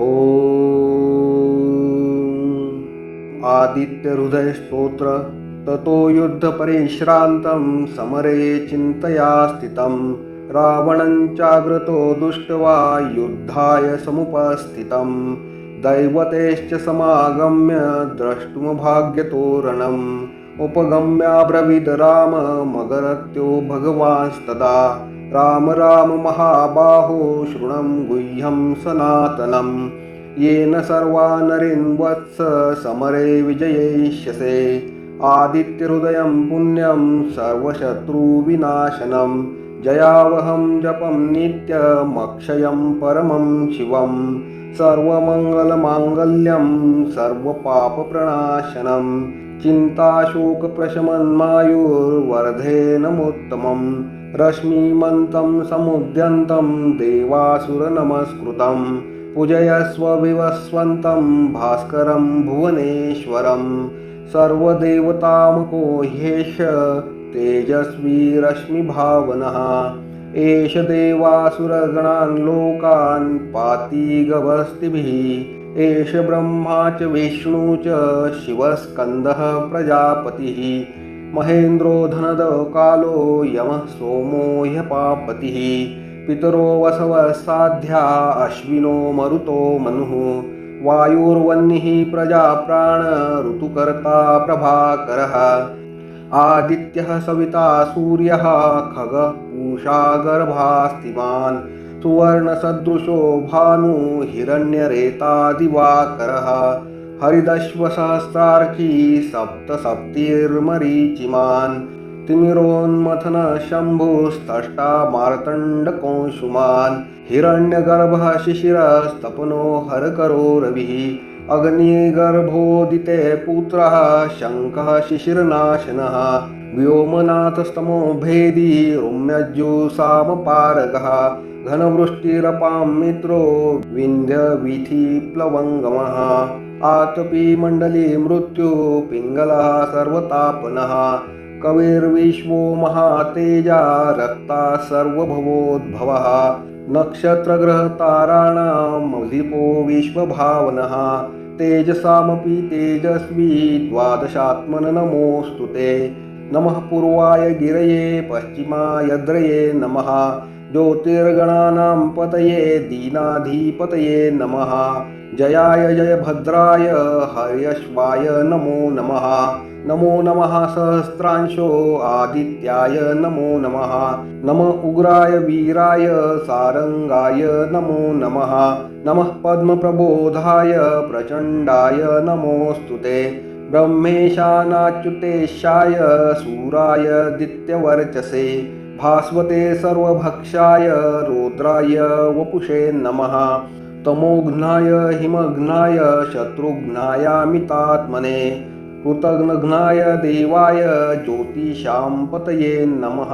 ॐ आदित्य हृदय स्तोत्र। ततो युद्ध परिश्रान्तं समरे चिन्तया स्थितं रावणं चाग्रतो दुष्ट्वा युद्धाय समुपस्थितं दैवतेश्च समागम्य द्रष्टुं भाग्यतोरणम् उपगम्याब्रवीद राम मगरत्यो भगवांस्तदा राम राम महाबाहो शृणं गुह्यं सनातनम् येन सर्वा नरीन् वत्स समरे विजयिष्यसे आदित्यहृदयं पुण्यं सर्वशत्रुविनाशनं जयावहं जपं नित्यमक्षयं परमं शिवं सर्वमङ्गलमाङ्गल्यं सर्वपापप्रणाशनं चिन्ताशोकप्रशमन्मायुर्वर्धेनमुत्तमं रश्मिमन्तं समुद्यन्तं देवासुरनमस्कृतं पूजयस्व विवस्वन्तं भास्करं भुवनेश्वरं सर्वदेवतामको ह्येष तेजस्वी रश्मिभावनः एष देवासुरगणान् लोकान् पाति गभस्तिभिः एष ब्रह्मा च विष्णु च शिवस्कन्दः प्रजापतिः महेन्द्रो धनद कालो यमः सोमो ह्यपापतिः पितरो वसवः साध्या अश्विनो मरुतो मनुः वायुर्वह्निः प्रजाप्राण ऋतुकर्ता प्रभाकरः आदित्यः सविता सूर्यः खगः पूषा गर्भास्तिमान् सुवर्णसदृशो भानु हिरण्यरेता दिवाकरः हरिदश्वसहस्रार्की सप्तसप्तिर्मरीचिमान् तिमिरोन्मथन शम्भुस्तष्टा मार्तण्डकोऽंशुमान् हिरण्यगर्भः शिशिरस्तपनो हरकरो रविः अग्निगर्भोदिते पुत्रः शङ्खः शिशिरनाशनः व्योमनाथस्तमो भेदी रम्यज्जुसामपारगः घनवृष्टिरपां मित्रो विन्ध्यवीथिप्लवङ्गमः आतपी मण्डली मृत्यु पिङ्गलः सर्वतापनः कविर्विश्वो महातेजा रक्ता सर्वभवोद्भवः नक्षत्रग्रहताराणामधिपो विश्वभावनः तेजसामपि तेजस्वी द्वादशात्मन नमोऽस्तु ते नमः पूर्वाय गिरये पश्चिमायद्रये नमः ज्योतिर्गणानां पतये दीनाधिपतये नमः जयाय जयभद्राय हर्यश्वाय नमो नमः नमो नमः सहस्रांशो आदित्याय नमो नमः नमः उग्राय वीराय सारंगाय नमो नमः नमः पद्मप्रबोधाय प्रचण्डाय नमोऽस्तु ते ब्रह्मेशानाच्युतेशाय सूराय दित्यवर्चसे भास्वते सर्वभक्षाय रौद्राय वपुषे नमः तमोघ्नाय हिमघ्नाय शत्रुघ्नायामितात्मने कृतघ्नाय देवाय ज्योतिषां पतये नमः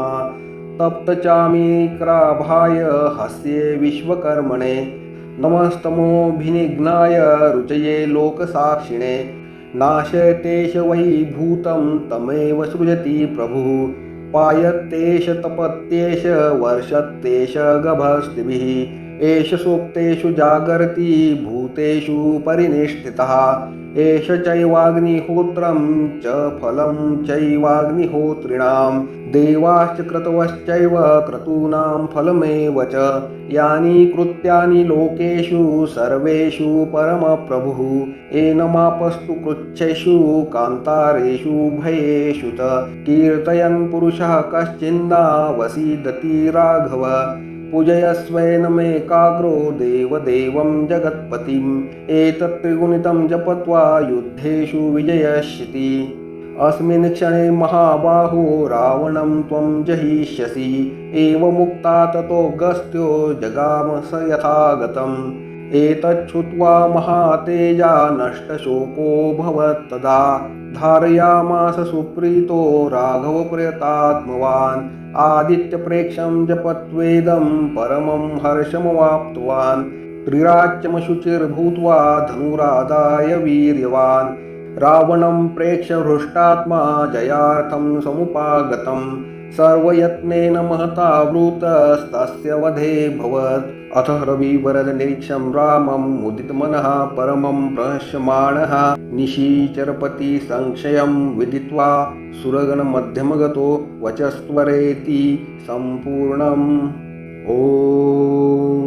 तप्तचामीक्राभाय हस्ये विश्वकर्मणे नमस्तमोभिनिघ्नाय रुचये लोकसाक्षिणे नाशतेष वै भूतं तमेव सृजति प्रभुः पायत्तेष तपत्येष वर्षत्तेष गभस्तिभिः एष सूक्तेषु जागर्ति भूतेषु परिनिष्ठितः एष चैवाग्निहोत्रं च फलं चैवाग्निहोत्रिणां देवाश्च क्रतवश्चैव क्रतूनां फलमेव च यानि कृत्यानि लोकेषु सर्वेषु परमप्रभुः एनमापस्तु कृच्छेषु कान्तारेषु भयेषु च कीर्तयन् पुरुषः कश्चिन्नावसीदति राघव पूजयस्वैनमेकाग्रो देवदेवं जगत्पतिम् एतत् त्रिगुणितं जपत्वा युद्धेषु विजयिष्यति अस्मिन् क्षणे महाबाहो रावणं त्वं जहिष्यसि एवमुक्ता ततोऽगस्त्यो जगाम स यथागतम् एतच्छ्रुत्वा महातेजा नष्टशोकोऽभवत्तदा धारयामास सुप्रीतो राघवप्रियतात्मवान् आदित्यप्रेक्षं जपत्वेदं परमं हर्षमवाप्तवान् त्रिराच्यमशुचिर्भूत्वा धनुरादाय वीर्यवान् रावणं प्रेक्ष्य हृष्टात्मा जयार्थं समुपागतं सर्वयत्नेन महता वृतस्तस्य वधे भवत् अथ रविवरदनिरीक्षं रामं मुदितमनः परमं प्रहस्यमाणः निशीचरपति संशयं विदित्वा सुरगणमध्यमगतो वचस्त्वरेति सम्पूर्णम्। ॐ